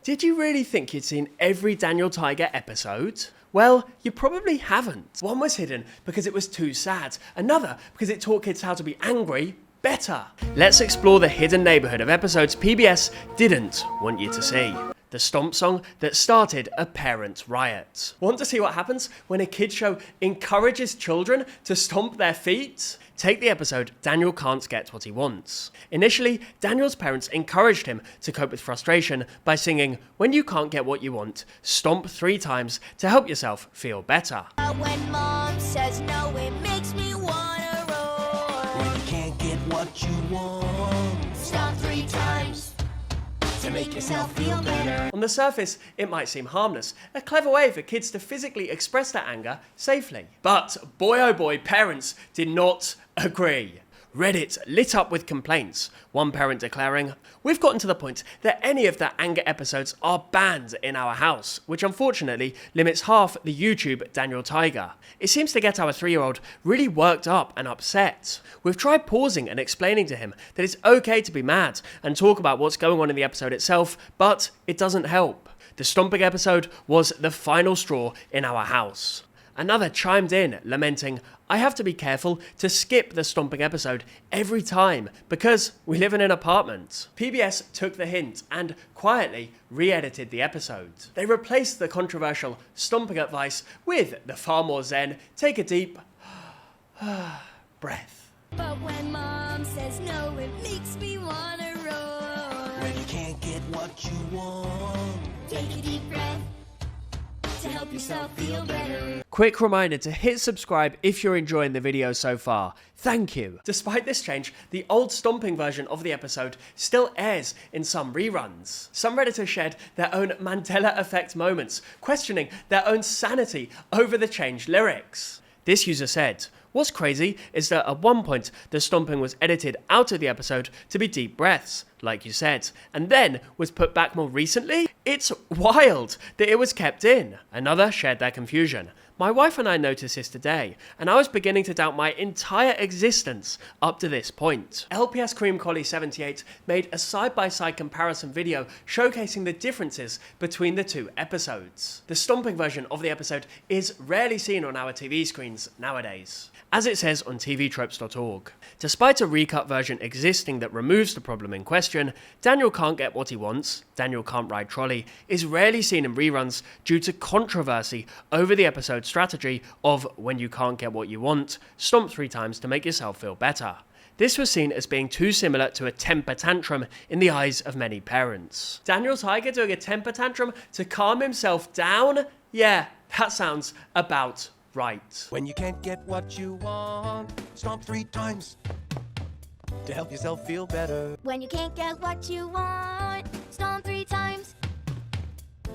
Did you really think you'd seen every Daniel Tiger episode? Well, you probably haven't. One was hidden because it was too sad. Another because it taught kids how to be angry better. Let's explore the hidden neighborhood of episodes PBS didn't want you to see. The stomp song that started a parent riot. Want to see what happens when a kids show encourages children to stomp their feet? Take the episode Daniel Can't Get What He Wants. Initially, Daniel's parents encouraged him to cope with frustration by singing, "When you can't get what you want, stomp 3 times to help yourself feel better." When mom says no, it makes me wanna roar. When you can't get what you want, Stomp 3 times to make yourself feel better. On the surface, it might seem harmless, a clever way for kids to physically express their anger safely. But boy oh boy, parents did not agree. Reddit lit up with complaints, one parent declaring, "We've gotten to the point that any of the anger episodes are banned in our house, which unfortunately limits half the YouTube Daniel Tiger. It seems to get our 3-year-old really worked up and upset. We've tried pausing and explaining to him that it's okay to be mad and talk about what's going on in the episode itself, but it doesn't help. The stomping episode was the final straw in our house." Another chimed in, lamenting, "I have to be careful to skip the stomping episode every time because we live in an apartment." PBS took the hint and quietly re-edited the episode. They replaced the controversial stomping advice with the far more zen, take a deep breath. But when mom says no, it makes me wanna roar. when you can't get what you want, Take a deep breath to help yourself feel better. Quick reminder to hit subscribe if you're enjoying the video so far. Thank you. Despite this change, the old stomping version of the episode still airs in some reruns. Some Redditors shared their own Mandela effect moments, questioning their own sanity over the changed lyrics. This user said, "What's crazy is that at one point the stomping was edited out of the episode to be deep breaths, like you said, and then was put back more recently? It's wild that it was kept in." Another shared their confusion. "My wife and I noticed this today, and I was beginning to doubt my entire existence up to this point." LPS Cream Collie 78 made a side-by-side comparison video showcasing the differences between the 2 episodes. The stomping version of the episode is rarely seen on our TV screens nowadays. As it says on tvtropes.org, despite a recut version existing that removes the problem in question, Daniel Can't Get What He Wants, Daniel Can't Ride Trolley, is rarely seen in reruns due to controversy over the episode's strategy of "when you can't get what you want, stomp 3 times to make yourself feel better." This was seen as being too similar to a temper tantrum in the eyes of many parents. Daniel Tiger doing a temper tantrum to calm himself down? Yeah, that sounds about right. when you can't get what you want, stomp 3 times to help yourself feel better. When you can't get what you want, stomp 3 times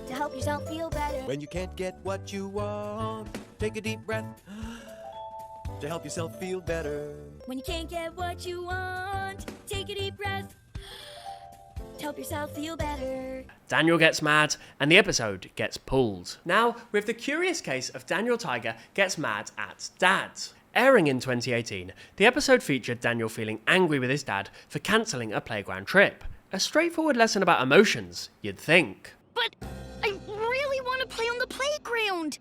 to help yourself feel better. When you can't get what you want, take a deep breath to help yourself feel better. When you can't get what you want, take a deep breath to help yourself feel better. Daniel gets mad, and the episode gets pulled. Now, we have the curious case of Daniel Tiger gets mad at Dad. Airing in 2018, the episode featured Daniel feeling angry with his dad for cancelling a playground trip. A straightforward lesson about emotions, you'd think. But I really want to play on the playground.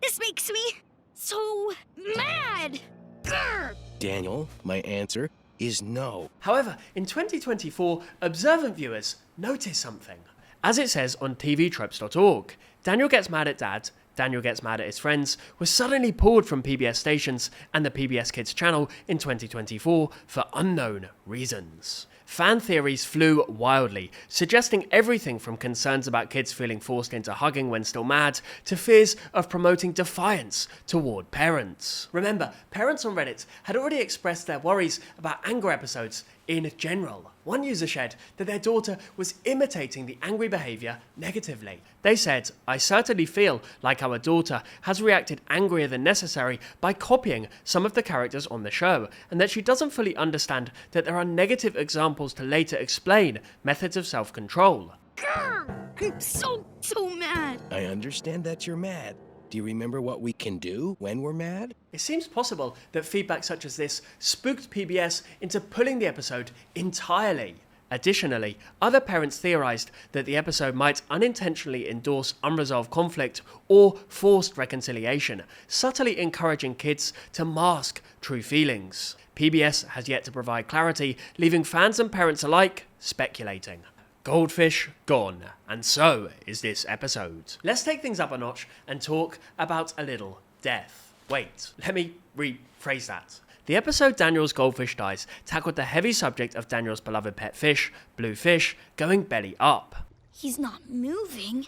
This makes me so mad. Grr. Daniel, my answer is no. However, in 2024, observant viewers notice something. As it says on tvtropes.org, Daniel Gets Mad at Dad, Daniel Gets Mad at His Friends was suddenly pulled from PBS stations and the PBS Kids channel in 2024 for unknown reasons. Fan theories flew wildly, suggesting everything from concerns about kids feeling forced into hugging when still mad, to fears of promoting defiance toward parents. Remember, parents on Reddit had already expressed their worries about anger episodes in general. One user shared that their daughter was imitating the angry behaviour negatively. They said, "I certainly feel like our daughter has reacted angrier than necessary by copying some of the characters on the show, and that she doesn't fully understand that there are negative examples to later explain methods of self-control." Grr. I'm so mad. I understand that you're mad. Do you remember what we can do when we're mad? It seems possible that feedback such as this spooked PBS into pulling the episode entirely. Additionally, other parents theorized that the episode might unintentionally endorse unresolved conflict or forced reconciliation, subtly encouraging kids to mask true feelings. PBS has yet to provide clarity, leaving fans and parents alike speculating. Goldfish gone, and so is this episode. Let's take things up a notch and talk about a little death. Wait, let me rephrase that. The episode Daniel's Goldfish Dies tackled the heavy subject of Daniel's beloved pet fish, Blue Fish, going belly up. He's not moving,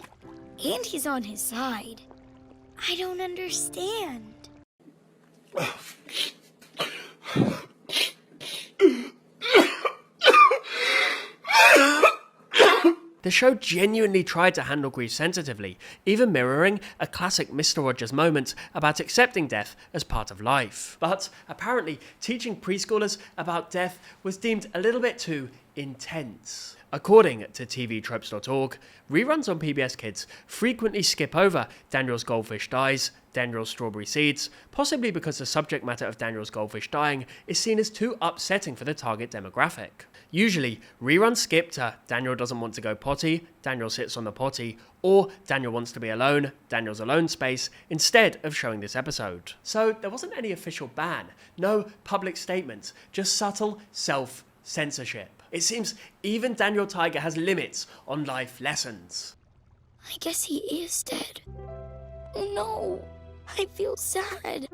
and he's on his side. I don't understand. The show genuinely tried to handle grief sensitively, even mirroring a classic Mr. Rogers moment about accepting death as part of life. But apparently, teaching preschoolers about death was deemed a little bit too intense. According to tvtropes.org, reruns on PBS Kids frequently skip over Daniel's Goldfish Dies, Daniel's Strawberry Seeds, possibly because the subject matter of Daniel's Goldfish dying is seen as too upsetting for the target demographic. Usually, reruns skip to Daniel doesn't want to go potty, Daniel sits on the potty, or Daniel wants to be alone, Daniel's alone space, instead of showing this episode. So there wasn't any official ban, no public statements, just subtle self-censorship. It seems even Daniel Tiger has limits on life lessons. I guess he is dead. Oh no, I feel sad.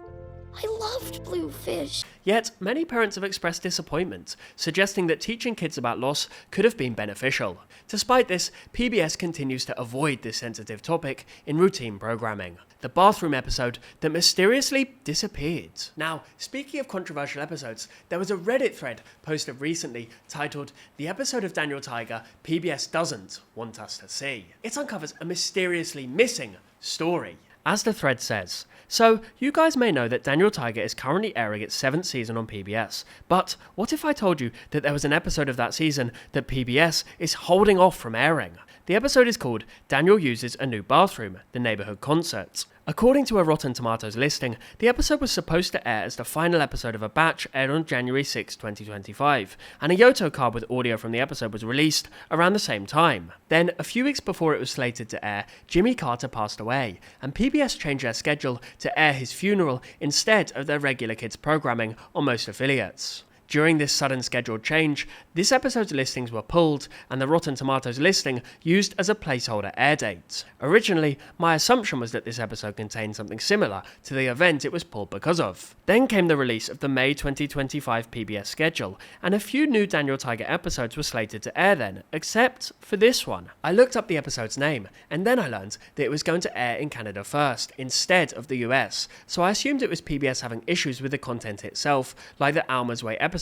I loved Blue Fish. Yet, many parents have expressed disappointment, suggesting that teaching kids about loss could have been beneficial. Despite this, PBS continues to avoid this sensitive topic in routine programming. The bathroom episode that mysteriously disappeared. Now, speaking of controversial episodes, there was a Reddit thread posted recently titled, "The episode of Daniel Tiger PBS doesn't want us to see." It uncovers a mysteriously missing story. As the thread says, so you guys may know that Daniel Tiger is currently airing its 7th season on PBS, but what if I told you that there was an episode of that season that PBS is holding off from airing? The episode is called Daniel Uses a New Bathroom, the Neighborhood Concert. According to a Rotten Tomatoes listing, the episode was supposed to air as the final episode of a batch aired on January 6, 2025, and a Yoto card with audio from the episode was released around the same time. Then, a few weeks before it was slated to air, Jimmy Carter passed away, and PBS changed their schedule to air his funeral instead of their regular kids programming on most affiliates. During this sudden scheduled change, this episode's listings were pulled and the Rotten Tomatoes listing used as a placeholder air date. Originally, my assumption was that this episode contained something similar to the event it was pulled because of. Then came the release of the May 2025 PBS schedule, and a few new Daniel Tiger episodes were slated to air then, except for this one. I looked up the episode's name, and then I learned that it was going to air in Canada first, instead of the US, so I assumed it was PBS having issues with the content itself, like the Alma's Way episode,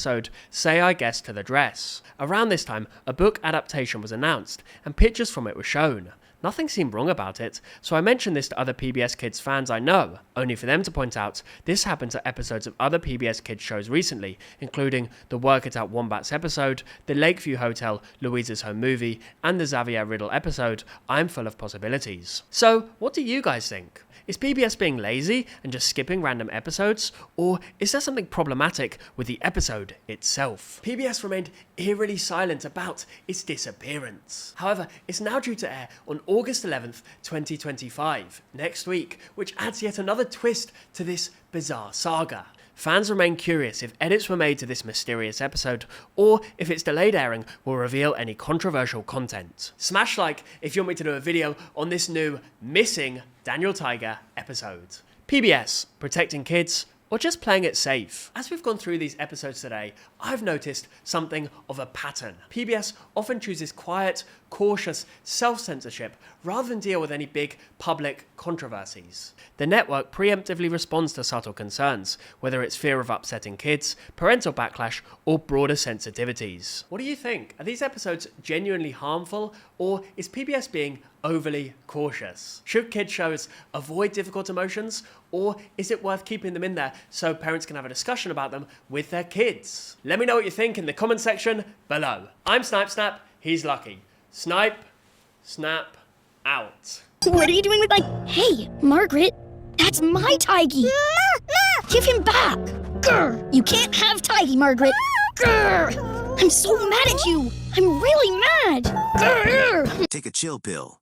Say I Guess to the Dress. Around this time, a book adaptation was announced, and pictures from it were shown. Nothing seemed wrong about it, so I mentioned this to other PBS Kids fans I know, only for them to point out this happened to episodes of other PBS Kids shows recently, including the Work It Out Wombats episode, the Lakeview Hotel Louisa's Home Movie, and the Xavier Riddle episode, I'm Full of Possibilities. So, what do you guys think? Is PBS being lazy and just skipping random episodes, or is there something problematic with the episode itself? PBS remained eerily silent about its disappearance. However, it's now due to air on August 11th, 2025, next week, which adds yet another twist to this bizarre saga. Fans remain curious if edits were made to this mysterious episode, or if its delayed airing will reveal any controversial content. Smash like if you want me to do a video on this new missing Daniel Tiger episode. PBS, protecting kids, or just playing it safe? As we've gone through these episodes today, I've noticed something of a pattern. PBS often chooses quiet, cautious self-censorship rather than deal with any big public controversies. The network preemptively responds to subtle concerns, whether it's fear of upsetting kids, parental backlash, or broader sensitivities. What do you think? Are these episodes genuinely harmful, or is PBS being overly cautious? Should kids shows avoid difficult emotions, or is it worth keeping them in there so parents can have a discussion about them with their kids? Let me know what you think in the comment section below. I'm Snipe Snap, he's Lucky. Snipe, snap, out. What are you doing with my... Hey, Margaret, that's my Tiggy. Give him back. Grr, you can't have Tiggy, Margaret. Grr, I'm so mad at you. I'm really mad. Grr. Take a chill pill.